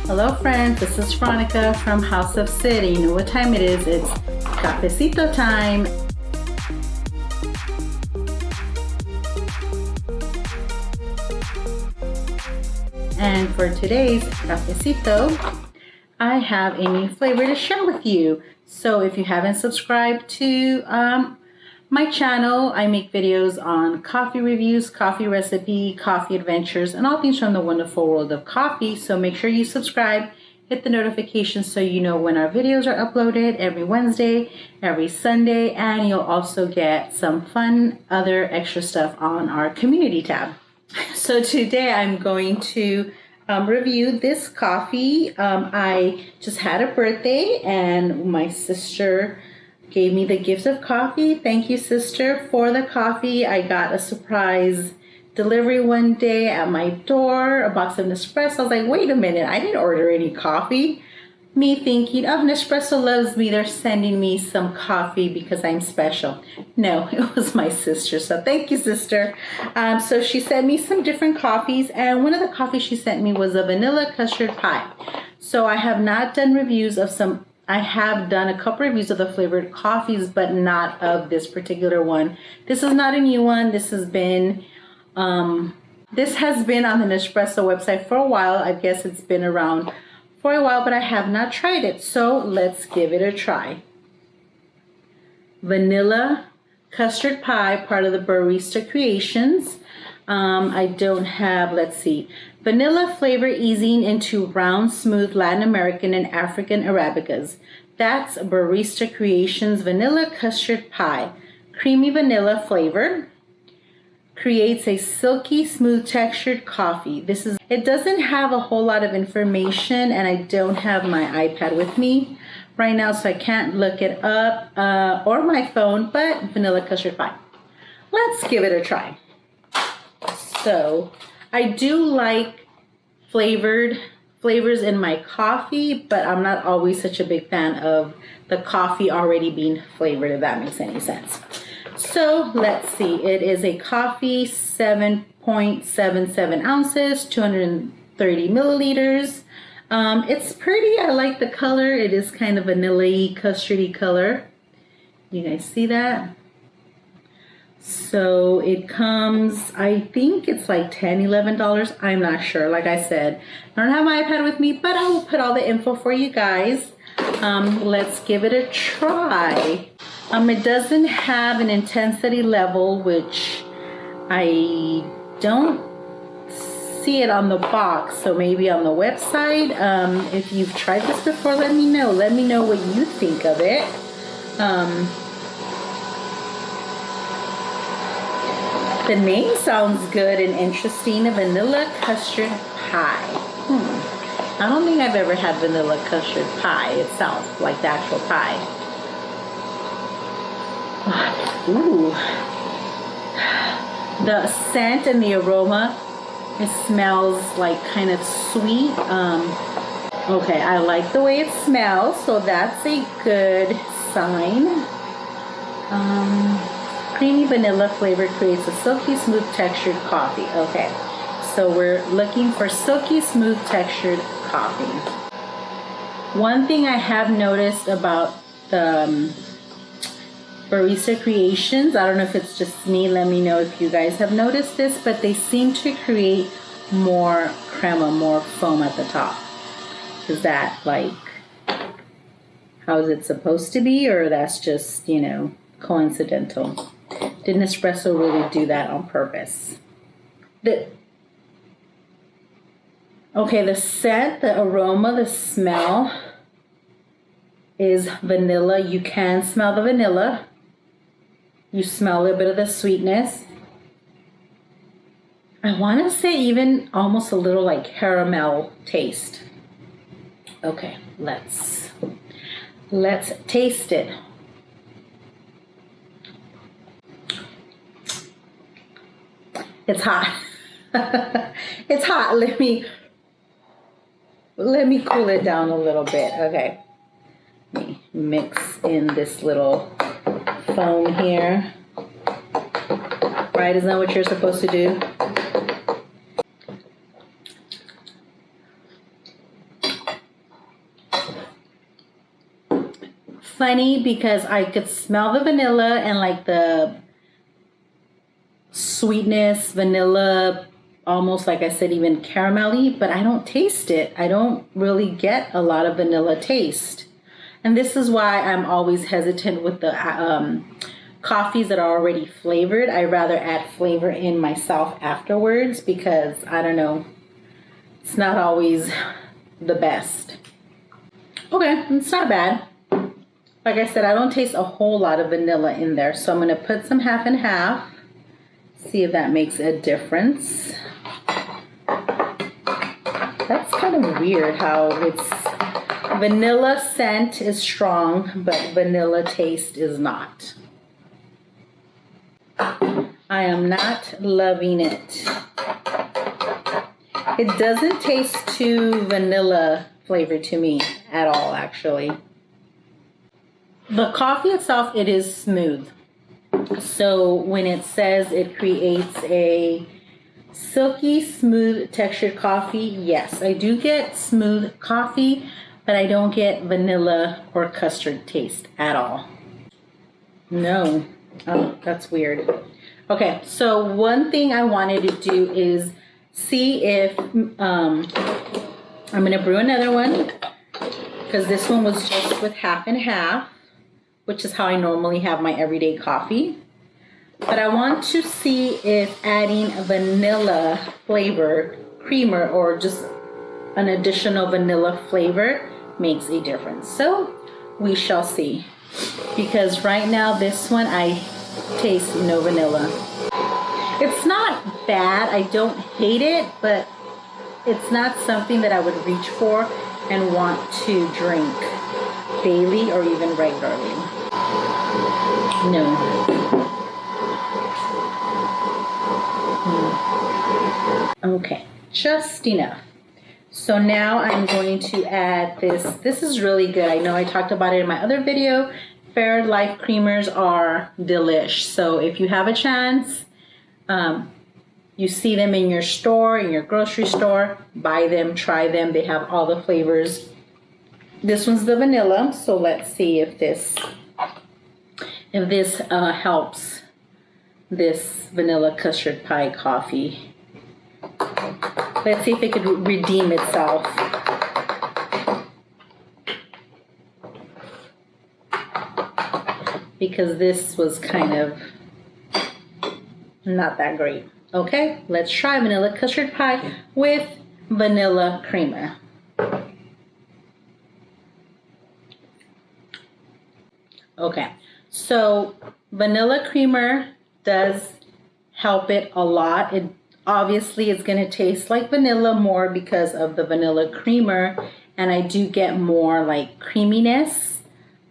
Hello friends, this is Veronica from House of Cid. You know what time it is? It's cafecito time. And for today's cafecito, I have a new flavor to share with you. So if you haven't subscribed to my channel, I make videos on coffee reviews, coffee recipe, coffee adventures, and all things from the wonderful world of coffee. So make sure you subscribe, hit the notifications so you know when our videos are uploaded every Wednesday, every Sunday, and you'll also get some fun other extra stuff on our community tab. So today I'm going to review this coffee. I just had a birthday and my sister gave me the gift of coffee. Thank you, sister, for the coffee. I got a surprise delivery one day at my door, a box of Nespresso. I was like, wait a minute, I didn't order any coffee. Me thinking, oh, Nespresso loves me. They're sending me some coffee because I'm special. No, it was my sister. So thank you, sister. So she sent me some different coffees, and one of the coffees she sent me was a vanilla custard pie. So I have not done reviews of some. I have done a couple reviews of the flavored coffees, but not of this particular one. This is not a new one. This has been on the Nespresso website for a while. I guess it's been around for a while, but I have not tried it. So let's give it a try. Vanilla custard pie, part of the Barista Creations. I don't have, let's see, vanilla flavor easing into round, smooth Latin American and African Arabicas. That's Barista Creations Vanilla Custard Pie. Creamy vanilla flavor. Creates a silky, smooth textured coffee. It doesn't have a whole lot of information, and I don't have my iPad with me right now, so I can't look it up, or my phone, but vanilla custard pie. Let's give it a try. So I do like flavors in my coffee, but I'm not always such a big fan of the coffee already being flavored, if that makes any sense. So let's see, it is a coffee, 7.77 ounces, 230 milliliters. It's pretty, I like the color. It is kind of vanilla-y, custardy color. You guys see that? So it comes, I think it's like $10, $11. I'm not sure. Like I said, I don't have my iPad with me, but I will put all the info for you guys. Let's give it a try. It doesn't have an intensity level, which I don't see it on the box. So maybe on the website. If you've tried this before, let me know. Let me know what you think of it. The name sounds good and interesting. A vanilla custard pie. I don't think I've ever had vanilla custard pie itself, like the actual pie. Ooh. The scent and the aroma, it smells like kind of sweet. Okay, I like the way it smells, so that's a good sign. Creamy vanilla flavor creates a silky smooth textured coffee. Okay, so we're looking for silky smooth textured coffee. One thing I have noticed about the Barista Creations, I don't know if it's just me, let me know if you guys have noticed this, but they seem to create more crema, more foam at the top. Is that like how is it supposed to be, or that's just, you know, coincidental? Did Nespresso really do that on purpose? Okay, the scent, the aroma, the smell is vanilla. You can smell the vanilla. You smell a little bit of the sweetness. I want to say even almost a little like caramel taste. Okay, let's taste it. It's hot. It's hot. Let me cool it down a little bit. Okay. Let me mix in this little foam here. Right, isn't that what you're supposed to do? funny because I could smell the vanilla and like the sweetness, vanilla, almost like I said, even caramelly, but I don't taste it. I don't really get a lot of vanilla taste. And this is why I'm always hesitant with the coffees that are already flavored. I rather add flavor in myself afterwards because, I don't know, it's not always the best. Okay, it's not bad. Like I said, I don't taste a whole lot of vanilla in there, so I'm going to put some half and half. See if that makes a difference. That's kind of weird how it's vanilla scent is strong, but vanilla taste is not. I am not loving it. It doesn't taste too vanilla flavored to me at all, actually. The coffee itself, it is smooth. So when it says it creates a silky smooth textured coffee, yes, I do get smooth coffee, but I don't get vanilla or custard taste at all. No. Oh, that's weird. Okay, so one thing I wanted to do is see if I'm gonna brew another one, because this one was just with half and half, which is how I normally have my everyday coffee. But I want to see if adding a vanilla flavor creamer or just an additional vanilla flavor makes a difference. So we shall see. Because right now this one I taste no vanilla. It's not bad. I don't hate it, but it's not something that I would reach for and want to drink daily or even regularly. No. Okay, just enough. So now I'm going to add this. This is really good. I know I talked about it in my other video. Fairlife creamers are delish. So if you have a chance, you see them in your store, in your grocery store, buy them, try them. They have all the flavors. This one's the vanilla. So let's see if this helps this vanilla custard pie coffee. Let's see if it could redeem itself. Because this was kind of not that great. Okay, let's try vanilla custard pie with vanilla creamer. Okay, so vanilla creamer does help it a lot. It obviously it's going to taste like vanilla more because of the vanilla creamer, and I do get more like creaminess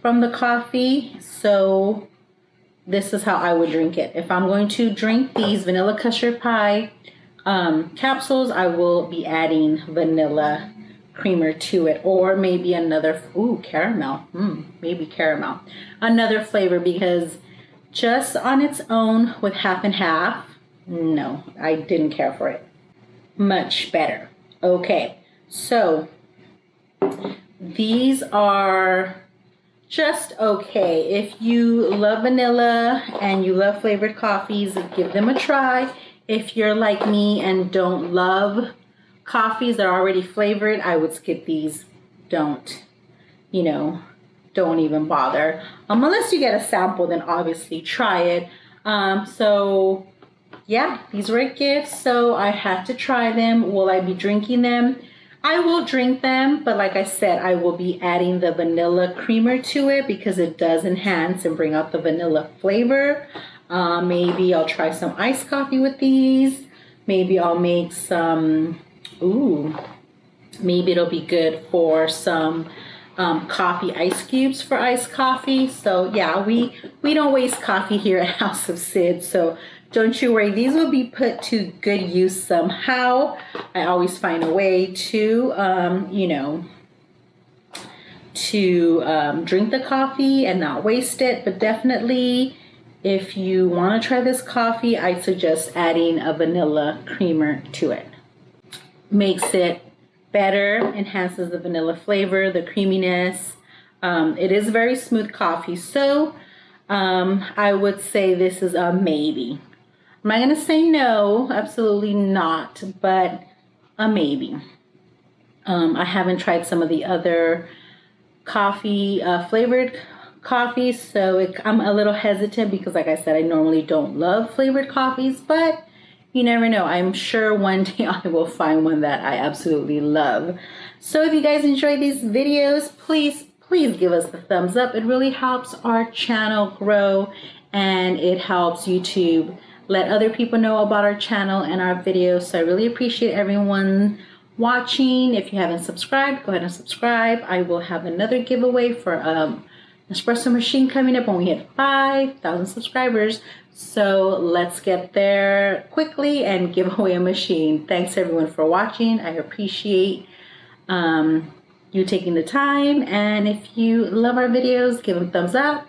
from the coffee. So this is how I would drink it. If I'm going to drink these vanilla custard pie capsules, I will be adding vanilla creamer to it, or maybe another, caramel, maybe caramel, another flavor, because just on its own with half and half, no, I didn't care for it. Much better. Okay, so these are just okay. If you love vanilla and you love flavored coffees, give them a try. If you're like me and don't love coffees that are already flavored, I would skip these. Don't even bother. Unless you get a sample, then obviously try it. So yeah, these were gifts, so I had to try them. Will I be drinking them? I will drink them, but like I said, I will be adding the vanilla creamer to it because it does enhance and bring out the vanilla flavor. Maybe I'll try some iced coffee with these. Maybe I'll make some, maybe it'll be good for some coffee ice cubes for iced coffee. So yeah, we don't waste coffee here at House of Cid, so don't you worry, these will be put to good use somehow. I always find a way to, drink the coffee and not waste it. But definitely, if you want to try this coffee, I suggest adding a vanilla creamer to it. Makes it better, enhances the vanilla flavor, the creaminess. It is very smooth coffee, so I would say this is a maybe. I'm not gonna say no, absolutely not, but a maybe. I haven't tried some of the other coffee flavored coffees, so I'm a little hesitant because, like I said, I normally don't love flavored coffees, but you never know. I'm sure one day I will find one that I absolutely love. So if you guys enjoy these videos, please give us the thumbs up. It really helps our channel grow, and it helps YouTube let other people know about our channel and our videos. So I really appreciate everyone watching. If you haven't subscribed, go ahead and subscribe. I will have another giveaway for Nespresso machine coming up when we hit 5,000 subscribers. So let's get there quickly and give away a machine. Thanks everyone for watching. I appreciate you taking the time, and if you love our videos, give them a thumbs up,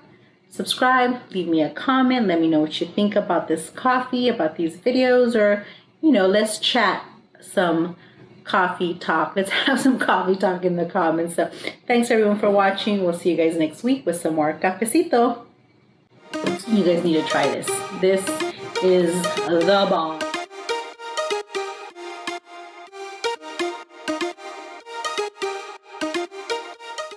subscribe, leave me a comment, let me know what you think about this coffee, about these videos, or let's chat some coffee talk. Let's have some coffee talk in the comments. So thanks everyone for watching. We'll see you guys next week with some more cafecito. You guys need to try this. This is the bomb.